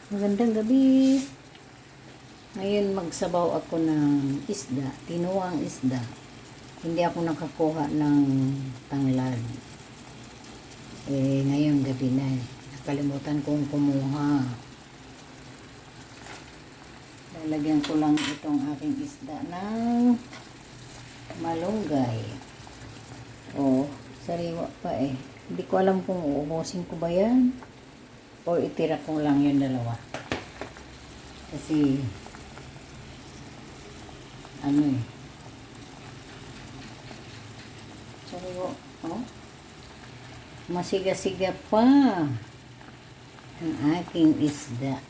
Magandang gabi. Ngayon magsabaw ako ng isda, tinuang isda. Hindi ako nakakuha ng tanglad. Ngayon gabi na. Nakalimutan kong kumuha. Lalagyan ko lang itong aking isda ng malunggay. Sariwa pa eh. Hindi ko alam kung uubusin ko ba yan o itira ko lang yung dalawa. Kasi sariwa, masiga-siga pa ang aking isda.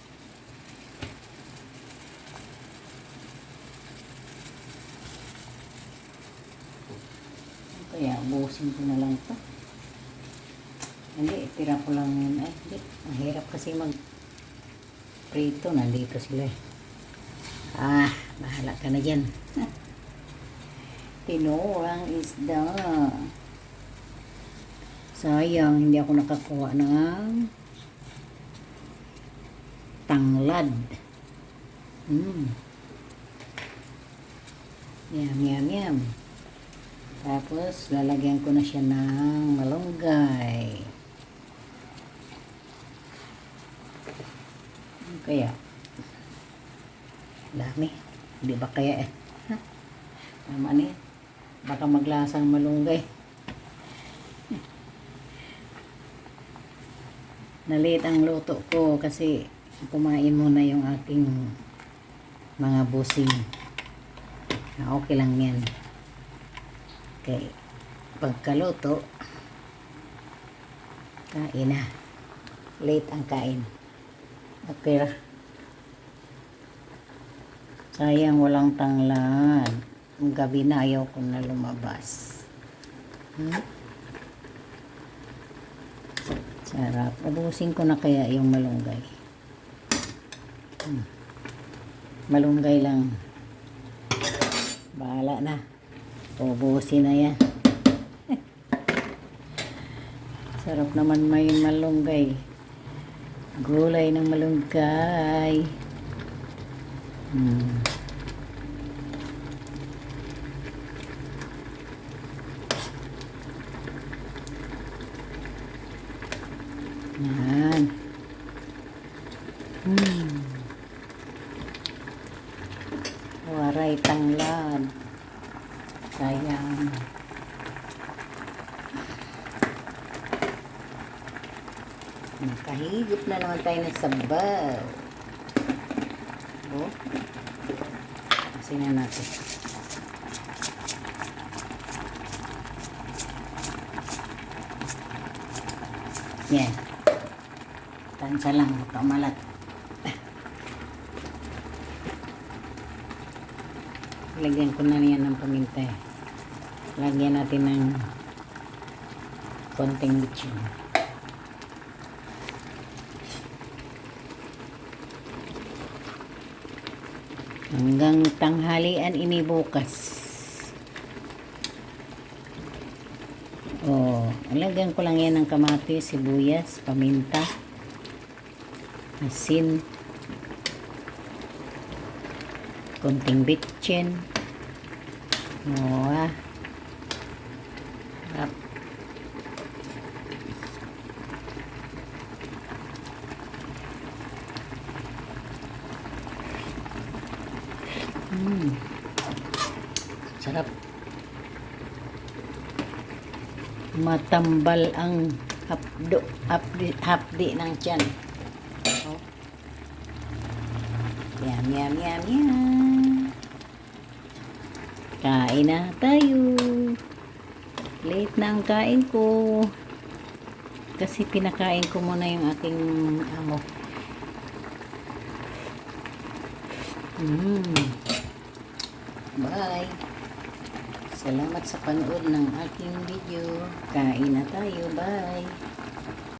Kaya ubusin ko na lang ito. Hindi, itira ko lang yun. Hindi. Mahirap kasi mag-prito. Nandito sila eh. Bahala ka na dyan. Tinuang isda. Sayang, hindi ako nakakuha ng tanglad. Yum, yum, yum. Tapos, lalagyan ko na siya ng malunggay. Kaya, dami. Hindi ba kaya tama na yan. Baka maglasang malunggay. Nalit ang luto ko kasi kumain muna yung aking mga busing. Okay lang yan. Okay. Pagkaluto, kain na. Late ang kain. Okay. Sayang walang tanglad. Ang gabi na ayaw ko na lumabas. Sarap. Ubusin ko na kaya yung malunggay. Malunggay lang. Bahala na. Ubusin na yan. Sarap naman may malunggay. Gulay ng malunggay. Yan. Waray tanglad. Sayang. Nakahigop na naman tayo ng sabaw. Asin na natin. Yan. Tansa lang. Baka malat. Lagyan ko na yan ng paminta. Lagyan natin ng konting bitchin. Hanggang tanghalian ini bukas. Lagyan ko lang yan ng kamatis, sibuyas, paminta, asin, konting bitchin. Sarap. Sarap. Matambal ang hapdi ng tiyan. Yum, yum, yum, yum. Kain na tayo. Late na ang kain ko. Kasi pinakain ko muna yung aking amo. Bye. Salamat sa panood ng aking video. Kain na tayo. Bye.